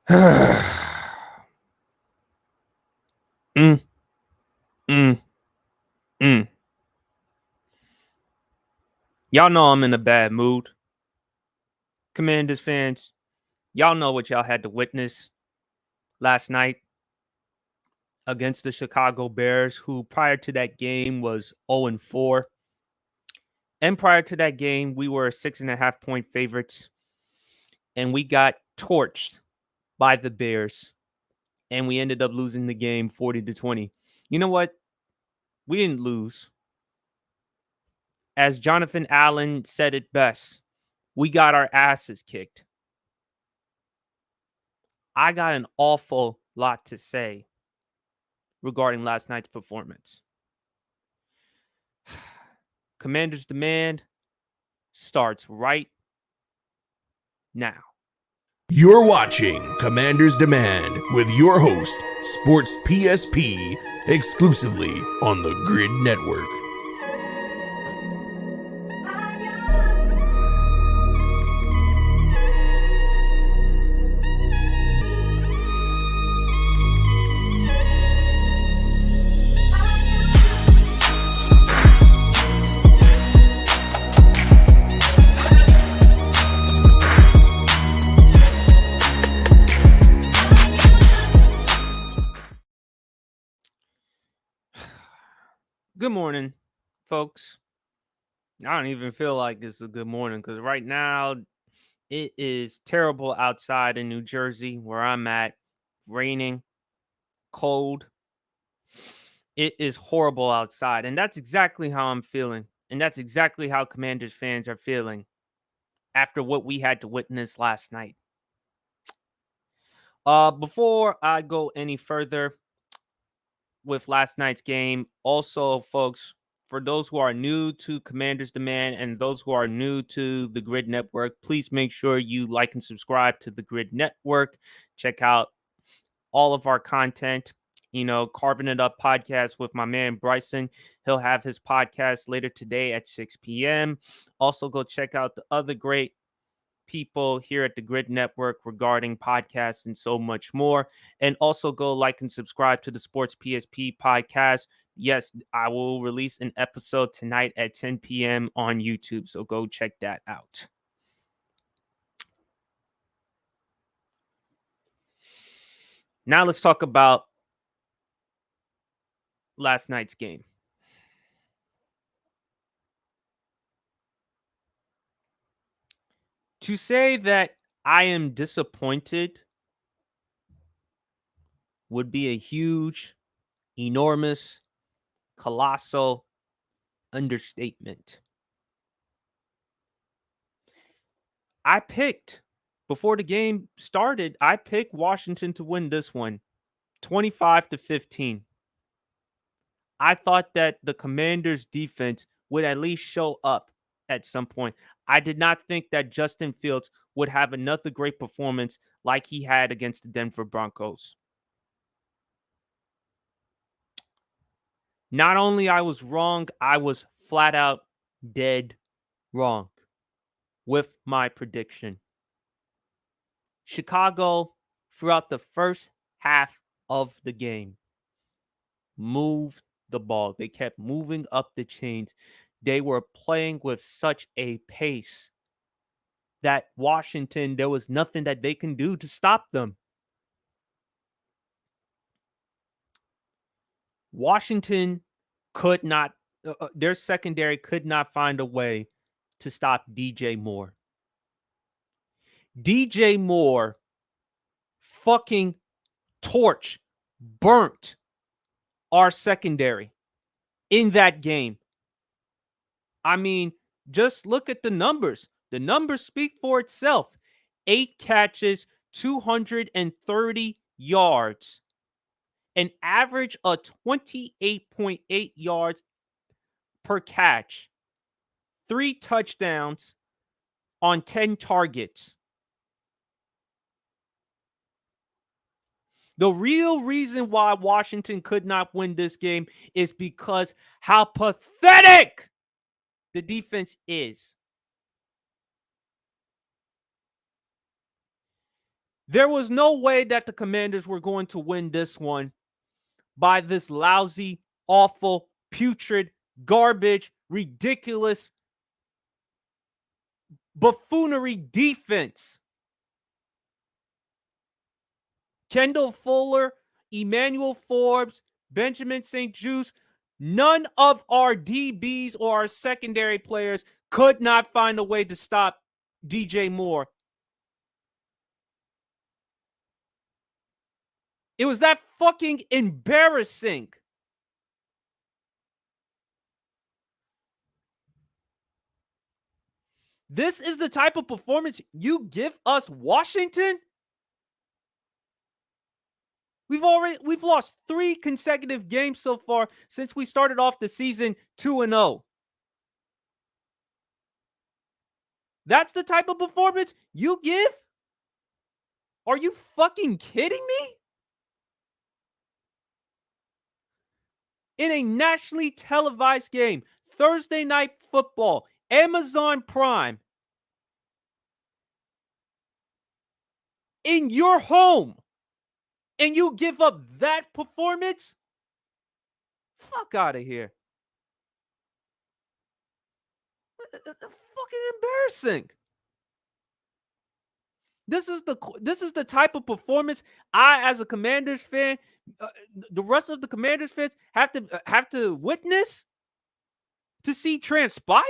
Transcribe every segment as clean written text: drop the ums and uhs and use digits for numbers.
mm, mm, mm. Y'all know I'm in a bad mood. Commanders fans, y'all know what y'all had to witness last night against the Chicago Bears, who prior to that game was 0-4. And prior to that game, we were 6.5 point favorites, and we got torched by the Bears, and we ended up losing the game 40-20. You know what? We didn't lose. As Jonathan Allen said it best, we got our asses kicked. I got an awful lot to say regarding last night's performance. Commander's Demand starts right now. You're watching Commander's Demand with your host, Sports PSP, exclusively on the Grid Network. Good morning, folks. I don't even feel like it's a good morning because right now it is terrible outside in New Jersey where I'm at. Raining, cold. It is horrible outside. And that's exactly how I'm feeling. And that's exactly how Commanders fans are feeling after what we had to witness last night. Before I go any further with last night's game, also, folks, for those who are new to Commander's Demand and those who are new to the Grid Network, please make sure you like and subscribe to the Grid Network. Check out all of our content. Carving It Up podcast with my man Bryson. He'll have his podcast later today at 6 p.m. Also, go check out the other great people here at the Grid Network regarding podcasts and so much more. And also go like and subscribe to the Sports PSP podcast. Yes, I will release an episode tonight at 10 p.m. on YouTube. So go check that out. Now let's talk about last night's game. To say that I am disappointed would be a huge, enormous, colossal understatement. I picked, before the game started, I picked Washington to win this one 25-15. I thought that the Commanders' defense would at least show up at some point. I did not think that Justin Fields would have another great performance like he had against the Denver Broncos. Not only I was wrong, I was flat out dead wrong with my prediction. Chicago, throughout the first half of the game, moved the ball. They kept moving up the chains. They were playing with such a pace that Washington, there was nothing that they can do to stop them. Washington could not, their secondary could not find a way to stop DJ Moore. DJ Moore fucking burnt our secondary in that game. I mean, just look at the numbers. The numbers speak for itself. 8 catches, 230 yards, an average of 28.8 yards per catch, 3 touchdowns on 10 targets. The real reason why Washington could not win this game is because how pathetic the defense is. There was no way that the Commanders were going to win this one by this lousy, awful, putrid, garbage, ridiculous, buffoonery defense. Kendall Fuller, Emmanuel Forbes, Benjamin St-Juste, none of our DBs or our secondary players could not find a way to stop DJ Moore. It was that fucking embarrassing. This is the type of performance you give us, Washington? We've lost 3 consecutive games so far since we started off the season 2-0. That's the type of performance you give? Are you fucking kidding me? In a nationally televised game, Thursday Night Football, Amazon Prime, in your home, and you give up that performance? Fuck out of here. Fucking embarrassing. This is the type of performance I, as a Commanders fan, the rest of the Commanders fans have to witness, to see transpire.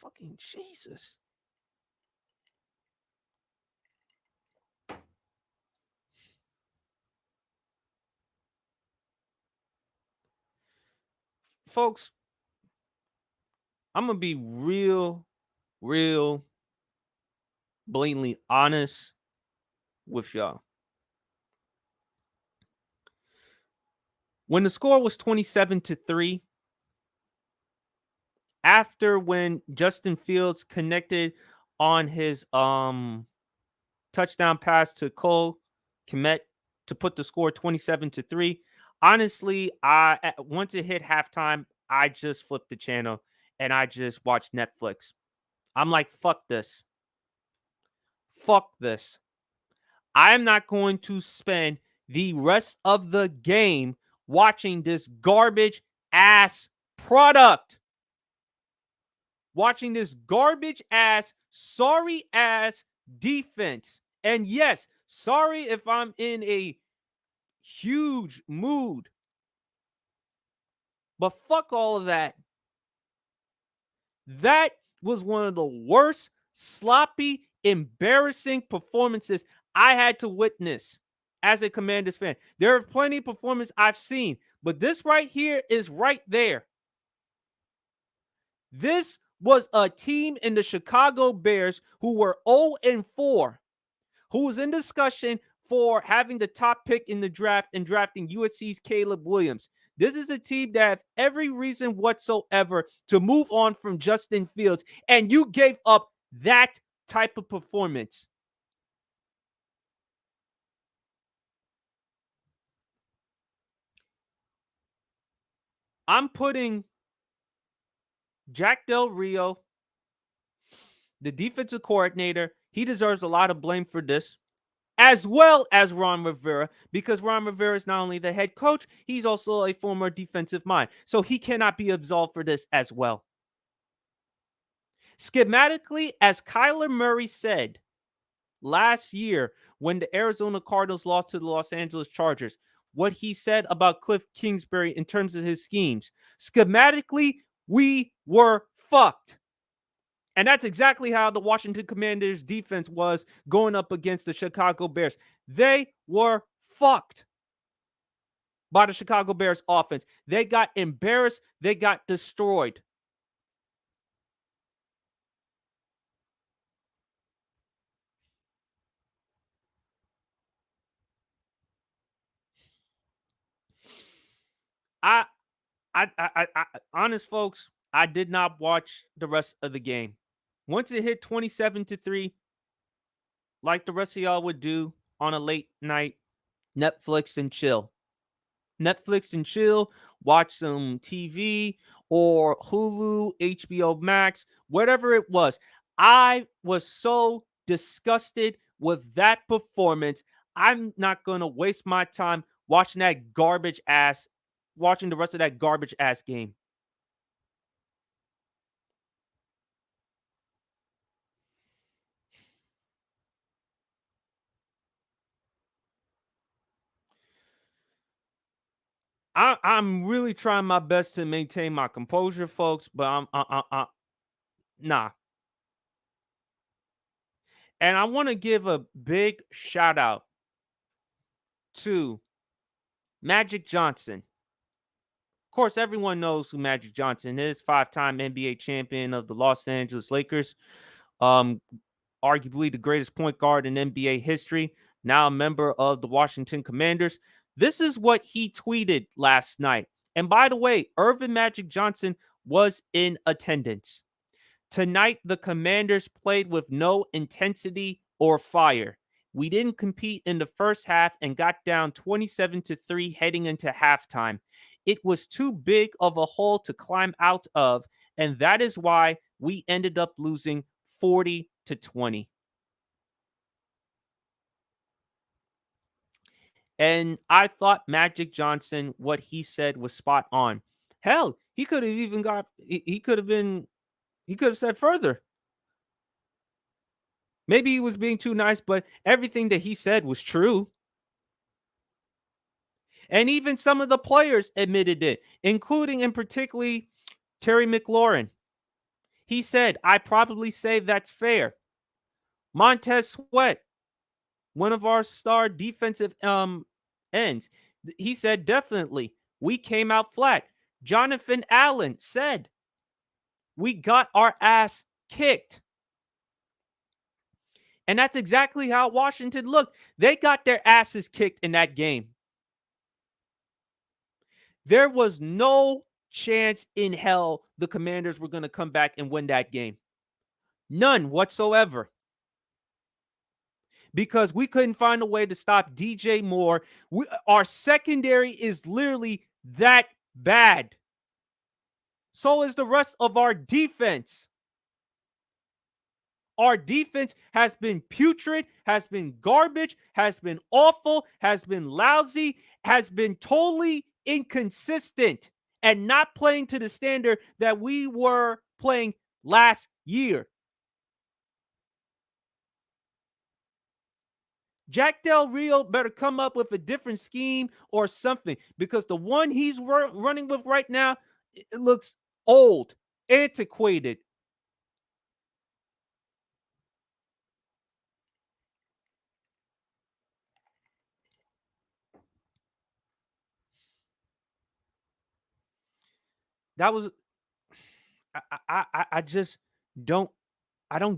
Fucking Jesus. Folks, I'm going to be real blatantly honest with y'all. When the score was 27-3, after when Justin Fields connected on his touchdown pass to Cole Kmet to put the score 27-3, honestly, once it hit halftime, I just flipped the channel and I just watched Netflix. I'm like, fuck this. Fuck this. I'm not going to spend the rest of the game watching this garbage ass product. Watching this garbage ass, sorry ass defense. And yes, sorry if I'm in a huge mood. But fuck all of that. That was one of the worst, sloppy, embarrassing performances I had to witness as a Commanders fan. There are plenty of performances I've seen, but this right here is right there. This was a team in the Chicago Bears who were 0-4, who was in discussion for having the top pick in the draft and drafting USC's Caleb Williams. This is a team that have every reason whatsoever to move on from Justin Fields, and you gave up that type of performance. I'm putting Jack Del Rio, the defensive coordinator, he deserves a lot of blame for this, as well as Ron Rivera, because Ron Rivera is not only the head coach, he's also a former defensive mind. So he cannot be absolved for this as well. Schematically, as Kyler Murray said last year when the Arizona Cardinals lost to the Los Angeles Chargers, what he said about Cliff Kingsbury in terms of his schemes, schematically, we were fucked. And that's exactly how the Washington Commanders defense was going up against the Chicago Bears. They were fucked by the Chicago Bears offense. They got embarrassed. They got destroyed. Honest folks, I did not watch the rest of the game. Once it hit 27-3, like the rest of y'all would do on a late night, Netflix and chill. Netflix and chill, watch some TV or Hulu, HBO Max, whatever it was. I was so disgusted with that performance. I'm not going to waste my time watching the rest of that garbage ass game. I'm really trying my best to maintain my composure, folks, but nah. And I want to give a big shout out to Magic Johnson. Of course, everyone knows who Magic Johnson is, 5-time NBA champion of the Los Angeles Lakers. Um, Arguably the greatest point guard in NBA history, now a member of the Washington Commanders. This is what he tweeted last night. And by the way, Earvin Magic Johnson was in attendance. Tonight, the Commanders played with no intensity or fire. We didn't compete in the first half and got down 27-3 heading into halftime. It was too big of a hole to climb out of, and that is why we ended up losing 40-20. And I thought Magic Johnson, what he said was spot on. Hell, he could have even he could have said further. Maybe he was being too nice, but everything that he said was true. And even some of the players admitted it, including and particularly Terry McLaurin. He said, I probably say that's fair. Montez Sweat, one of our star defensive ends, he said, definitely, we came out flat. Jonathan Allen said, we got our ass kicked. And that's exactly how Washington looked. They got their asses kicked in that game. There was no chance in hell the Commanders were going to come back and win that game. None whatsoever. Because we couldn't find a way to stop DJ Moore. Our secondary is literally that bad. So is the rest of our defense. Our defense has been putrid, has been garbage, has been awful, has been lousy, has been totally inconsistent, and not playing to the standard that we were playing last year. Jack Del Rio better come up with a different scheme or something, because the one he's running with right now, it looks old, antiquated. That was I just don't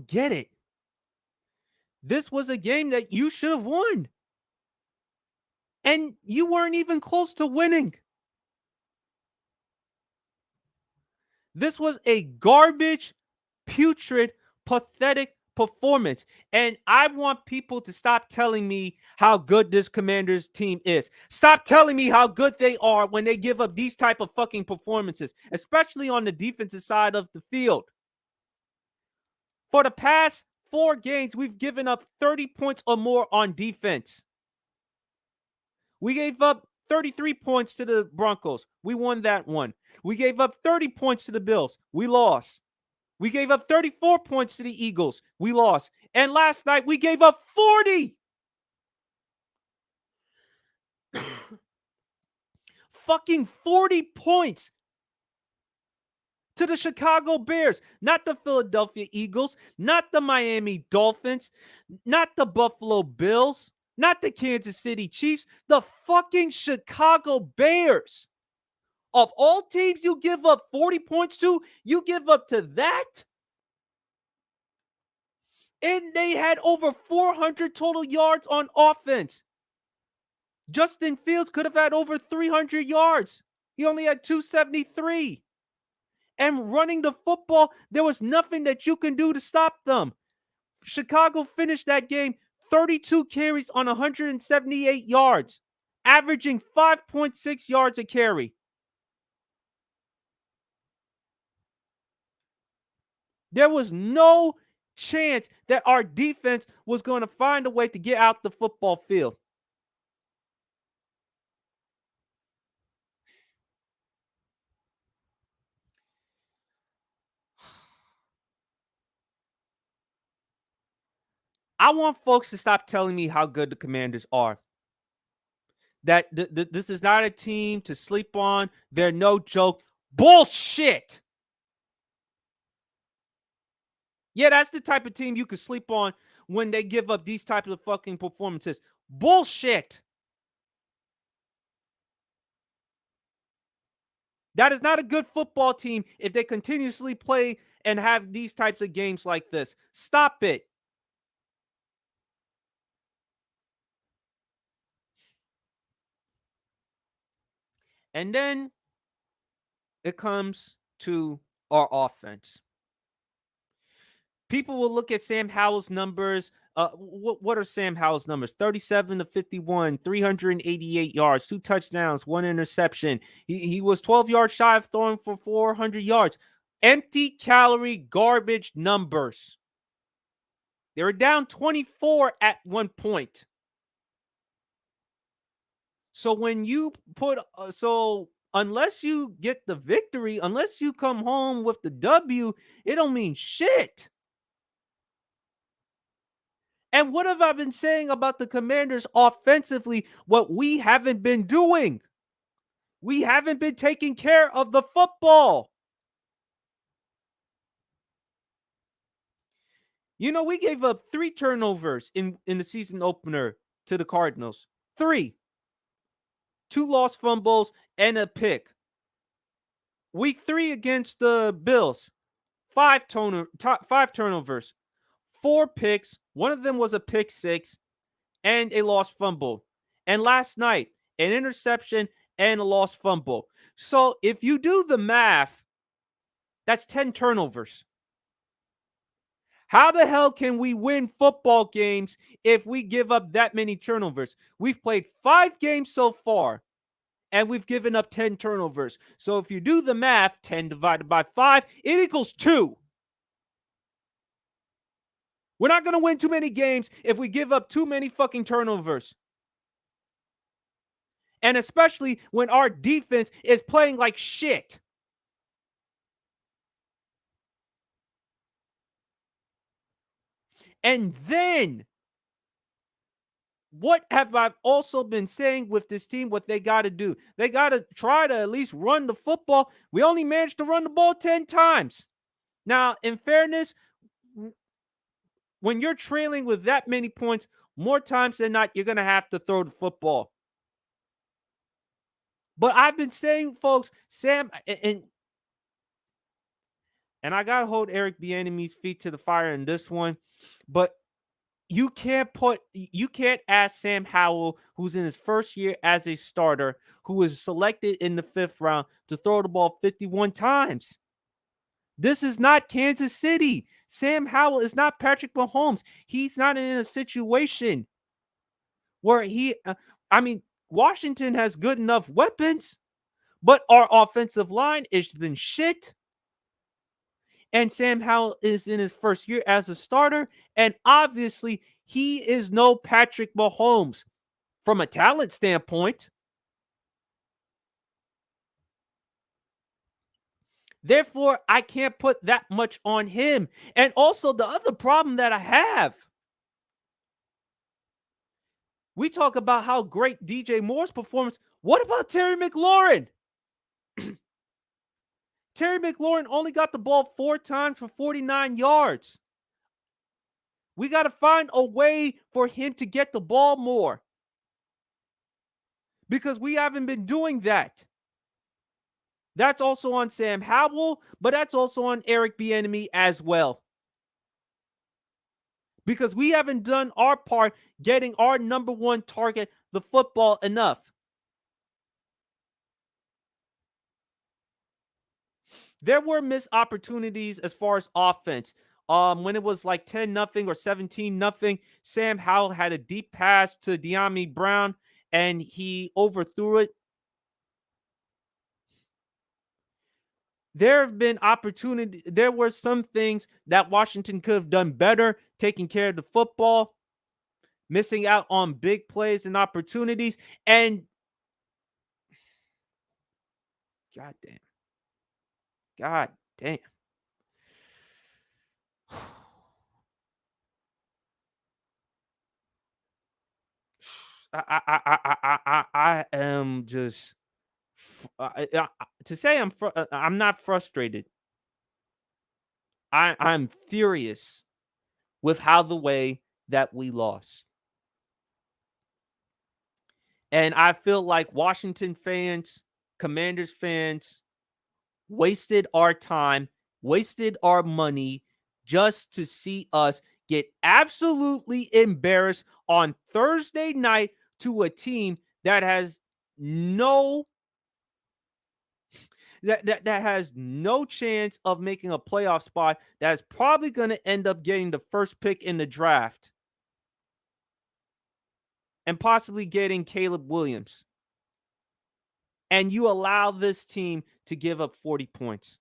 get it. This was a game that you should have won. And you weren't even close to winning. This was a garbage, putrid, pathetic performance. And I want people to stop telling me how good this Commanders team is. Stop telling me how good they are when they give up these type of fucking performances, especially on the defensive side of the field. For the past 4 games, we've given up 30 points or more on defense. We gave up 33 points to the Broncos. We won that one. We gave up 30 points to the Bills. We lost. We gave up 34 points to the Eagles. We lost. And last night, we gave up 40. Fucking 40 points to the Chicago Bears, not the Philadelphia Eagles, not the Miami Dolphins, not the Buffalo Bills, not the Kansas City Chiefs, the fucking Chicago Bears. Of all teams you give up 40 points to, you give up to that? And they had over 400 total yards on offense. Justin Fields could have had over 300 yards. He only had 273. And running the football, there was nothing that you can do to stop them. Chicago finished that game 32 carries on 178 yards, averaging 5.6 yards a carry. There was no chance that our defense was going to find a way to get out the football field. I want folks to stop telling me how good the Commanders are. That this is not a team to sleep on. They're no joke. Bullshit. Yeah, that's the type of team you could sleep on when they give up these types of fucking performances. Bullshit. That is not a good football team if they continuously play and have these types of games like this. Stop it. And then it comes to our offense. People will look at Sam Howell's numbers. What are Sam Howell's numbers? 37 to 51, 388 yards, 2 touchdowns, 1 interception. He was 12 yards shy of throwing for 400 yards. Empty calorie garbage numbers. They were down 24 at one point. So when you put unless you get the victory, unless you come home with the W, it don't mean shit. And what have I been saying about the Commanders offensively? What we haven't been doing. We haven't been taking care of the football. You know, we gave up 3 turnovers in the season opener to the Cardinals. 3. 2 lost fumbles and a pick. Week 3 against the Bills. 5 turnovers. 4 picks. One of them was a pick 6 and a lost fumble. And last night, an interception and a lost fumble. So if you do the math, that's 10 turnovers. How the hell can we win football games if we give up that many turnovers? We've played 5 games so far, and we've given up 10 turnovers. So if you do the math, 10 divided by 5, it equals 2. We're not going to win too many games if we give up too many fucking turnovers. And especially when our defense is playing like shit. And then, what have I also been saying with this team? What they got to do? They got to try to at least run the football. We only managed to run the ball 10 times. Now, in fairness, when you're trailing with that many points, more times than not, you're going to have to throw the football. But I've been saying, folks, Sam, and I got to hold Eric Bieniemy's feet to the fire in this one, but you can't ask Sam Howell, who's in his first year as a starter, who was selected in the 5th round, to throw the ball 51 times. This is not Kansas City. Sam Howell is not Patrick Mahomes. He's not in a situation where Washington has good enough weapons, but our offensive line has been shit. And Sam Howell is in his first year as a starter. And obviously, he is no Patrick Mahomes from a talent standpoint. Therefore, I can't put that much on him. And also, the other problem that I have, we talk about how great DJ Moore's performance. What about Terry McLaurin? Terry McLaurin only got the ball 4 times for 49 yards. We got to find a way for him to get the ball more, because we haven't been doing that. That's also on Sam Howell, but that's also on Eric Bieniemy as well, because we haven't done our part getting our number 1 target the football enough. There were missed opportunities as far as offense. When it was like 10-0 or 17-0, Sam Howell had a deep pass to Dyami Brown, and he overthrew it. There have been opportunities. There were some things that Washington could have done better, taking care of the football, missing out on big plays and opportunities. And God damn. God damn. I am just to say I'm not frustrated. I'm furious with how the way that we lost. And I feel like Washington fans, Commanders fans wasted our time, wasted our money just to see us get absolutely embarrassed on Thursday night to a team that has no that has no chance of making a playoff spot, that's probably going to end up getting the first pick in the draft and possibly getting Caleb Williams. And you allow this team to give up 40 points.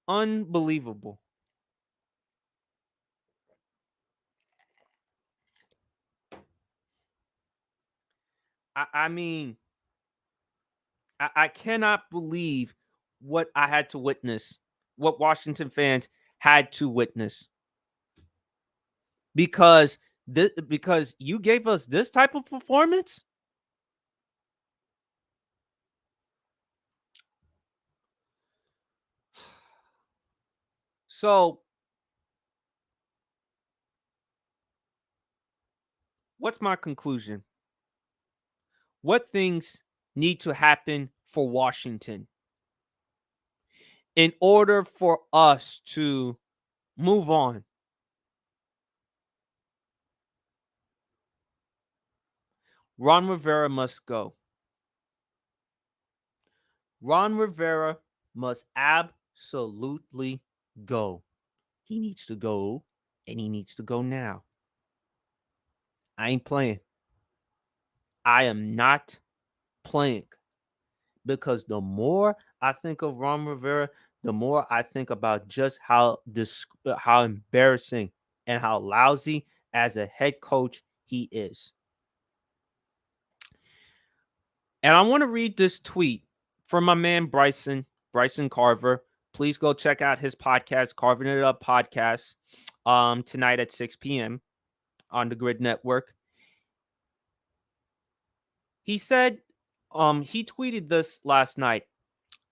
Unbelievable. I mean, I cannot believe what I had to witness, what Washington fans had to witness. Because you gave us this type of performance. So, what's my conclusion? What things need to happen for Washington in order for us to move on? Ron Rivera must go. Ron Rivera must absolutely go. He needs to go, and he needs to go now. I ain't playing. I am not playing, because the more I think of Ron Rivera, the more I think about just how embarrassing and how lousy as a head coach he is. And I want to read this tweet from my man Bryson Carver. Please go check out his podcast, Carving It Up Podcast, tonight at 6 p.m. on the Grid Network. He said, he tweeted this last night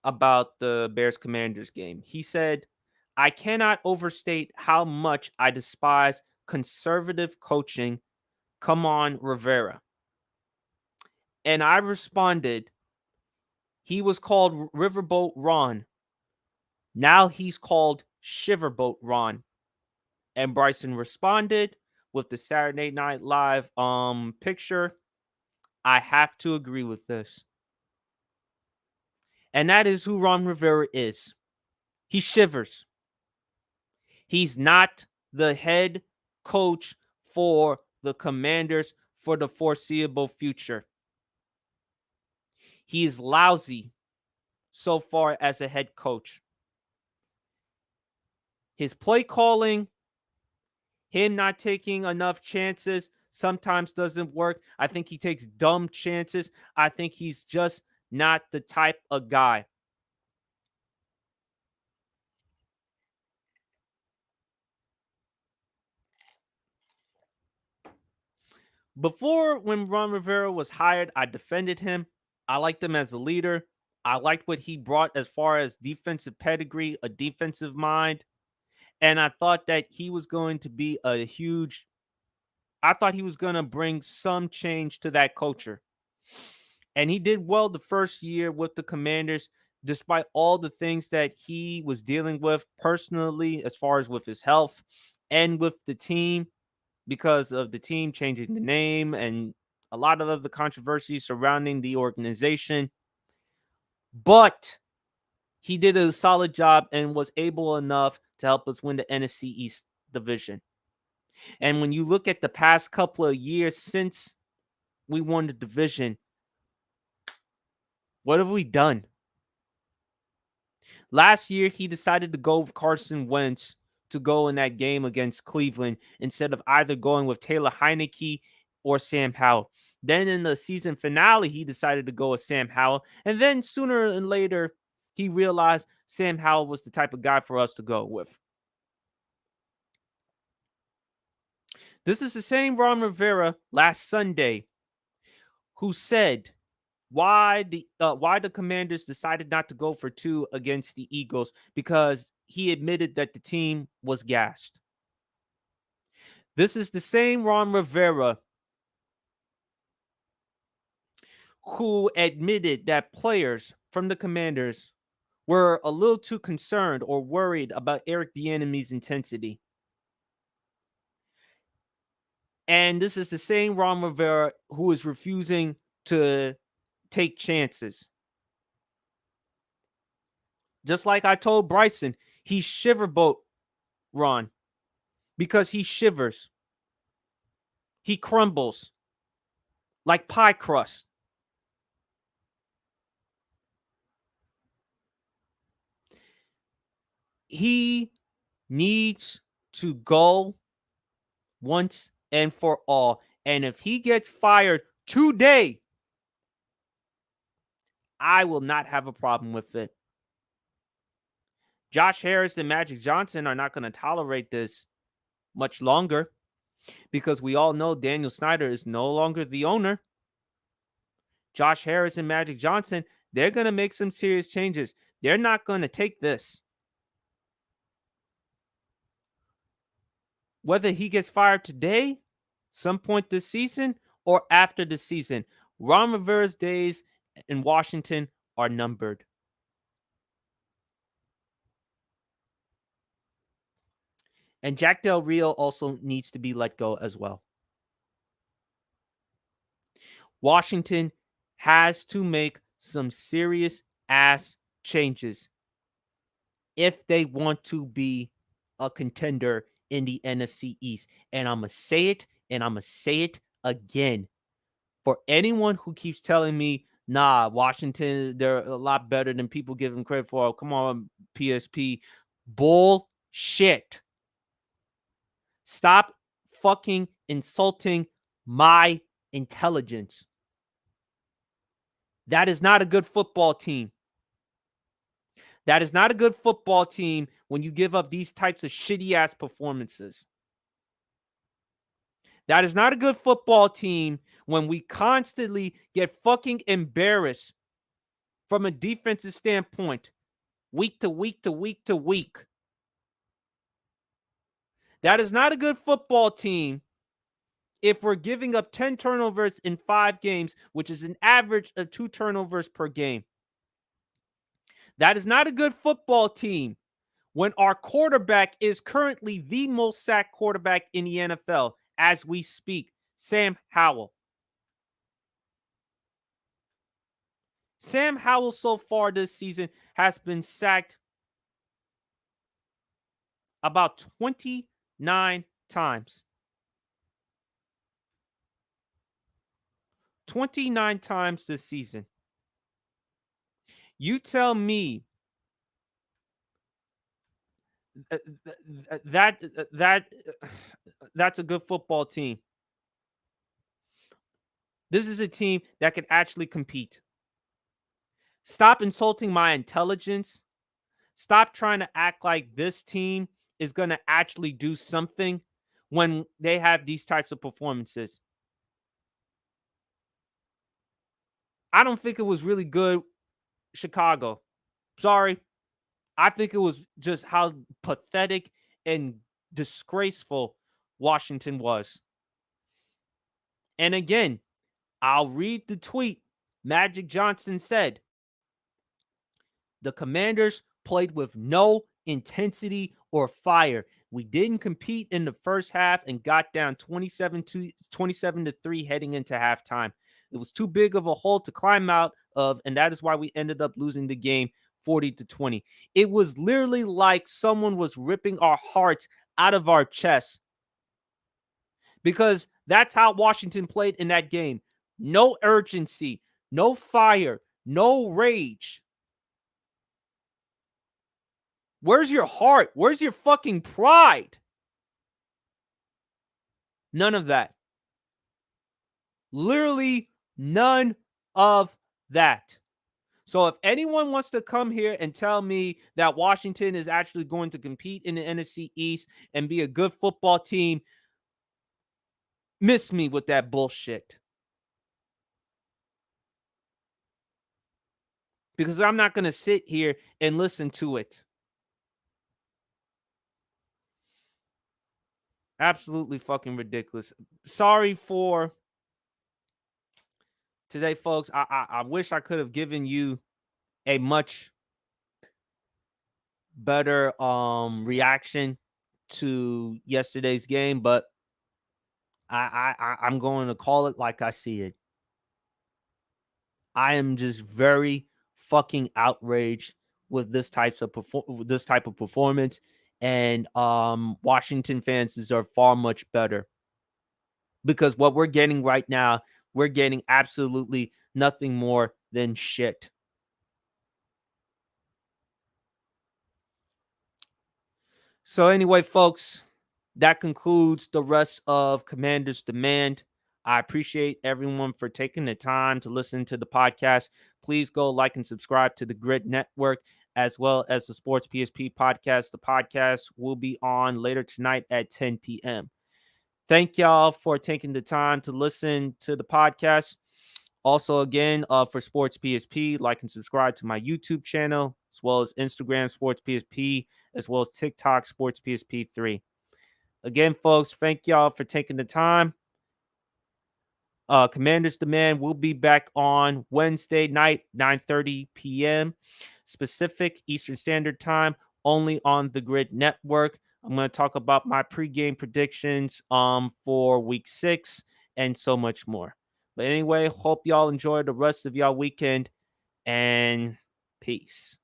about the Bears Commanders game. He said, "I cannot overstate how much I despise conservative coaching. Come on, Rivera." And I responded, he was called Riverboat Ron. Now he's called Shiverboat Ron. And Bryson responded with the Saturday Night Live picture. I have to agree with this. And that is who Ron Rivera is. He shivers. He's not the head coach for the Commanders for the foreseeable future. He is lousy so far as a head coach. His play calling, him not taking enough chances, sometimes doesn't work. I think he takes dumb chances. I think he's just not the type of guy. Before, when Ron Rivera was hired, I defended him. I liked him as a leader. I liked what he brought as far as defensive pedigree, a defensive mind. And I thought that he was going to be I thought he was going to bring some change to that culture. And he did well the first year with the Commanders, despite all the things that he was dealing with personally, as far as with his health and with the team, because of the team changing the name and a lot of other controversies surrounding the organization. But he did a solid job and was able enough to help us win the NFC East division. And when you look at the past couple of years since we won the division, what have we done? Last year, he decided to go with Carson Wentz to go in that game against Cleveland instead of either going with Taylor Heineke or Sam Howell. Then in the season finale, he decided to go with Sam Howell. And then sooner than later, he realized Sam Howell was the type of guy for us to go with. This is the same Ron Rivera last Sunday who said why the Commanders decided not to go for 2 against the Eagles, because he admitted that the team was gassed. This is the same Ron Rivera who admitted that players from the Commanders were a little too concerned or worried about Eric Bieniemy's intensity. And this is the same Ron Rivera who is refusing to take chances. Just like I told Bryson, he shiverboat Ron because he shivers. He crumbles like pie crust. He needs to go once and for all. And if he gets fired today, I will not have a problem with it. Josh Harris and Magic Johnson are not going to tolerate this much longer because we all know Daniel Snyder is no longer the owner. Josh Harris and Magic Johnson, they're going to make some serious changes. They're not going to take this. Whether he gets fired today, some point this season, or after the season, Ron Rivera's days in Washington are numbered. And Jack Del Rio also needs to be let go as well. Washington has to make some serious ass changes if they want to be a contender in the NFC East. And I'm going to say it, and I'm going to say it again. For anyone who keeps telling me, nah, Washington, they're a lot better than people give them credit for. Come on, PSP. Bullshit. Stop fucking insulting my intelligence. That is not a good football team. That is not a good football team when you give up these types of shitty ass performances. That is not a good football team when we constantly get fucking embarrassed from a defensive standpoint, week to week to week to week. That is not a good football team if we're giving up 10 turnovers in 5 games, which is an average of 2 turnovers per game. That is not a good football team when our quarterback is currently the most sacked quarterback in the NFL as we speak, Sam Howell. Sam Howell so far this season has been sacked about 29 times. 29 times this season. You tell me that's a good football team. This is a team that can actually compete. Stop insulting my intelligence. Stop trying to act like this team is going to actually do something when they have these types of performances. I don't think it was really good, Chicago. Sorry. I think it was just how pathetic and disgraceful Washington was. And again, I'll read the tweet. Magic Johnson said, the Commanders played with no intensity or fire. We didn't compete in the first half and got down 27-3 heading into halftime. It was too big of a hole to climb out of, and that is why we ended up losing the game 40-20. It was literally like someone was ripping our hearts out of our chests, because that's how Washington played in that game. No urgency, no fire, no rage. Where's your heart? Where's your fucking pride? None of that. Literally none of that. So if anyone wants to come here and tell me that Washington is actually going to compete in the NFC East and be a good football team, miss me with that bullshit. Because I'm not going to sit here and listen to it. Absolutely fucking ridiculous. Sorry for today, folks. I wish I could have given you a much better reaction to yesterday's game, but I'm going to call it like I see it. I am just very fucking outraged with this type of performance, and Washington fans deserve far much better, because what we're getting right now, we're getting absolutely nothing more than shit. So anyway, folks, that concludes the rest of Commander's Demand. I appreciate everyone for taking the time to listen to the podcast. Please go like and subscribe to the Grid Network as well as the Sports PSP podcast. The podcast will be on later tonight at 10 p.m. Thank y'all for taking the time to listen to the podcast. Also, again, for Sports PSP, like and subscribe to my YouTube channel, as well as Instagram Sports PSP, as well as TikTok Sports PSP 3. Again, folks, thank y'all for taking the time. Commander's Demand will be back on Wednesday night, 9:30 p.m. Pacific Eastern Standard Time, only on the Grid Network. I'm going to talk about my pregame predictions for Week 6 and so much more. But anyway, hope y'all enjoy the rest of y'all weekend, and peace.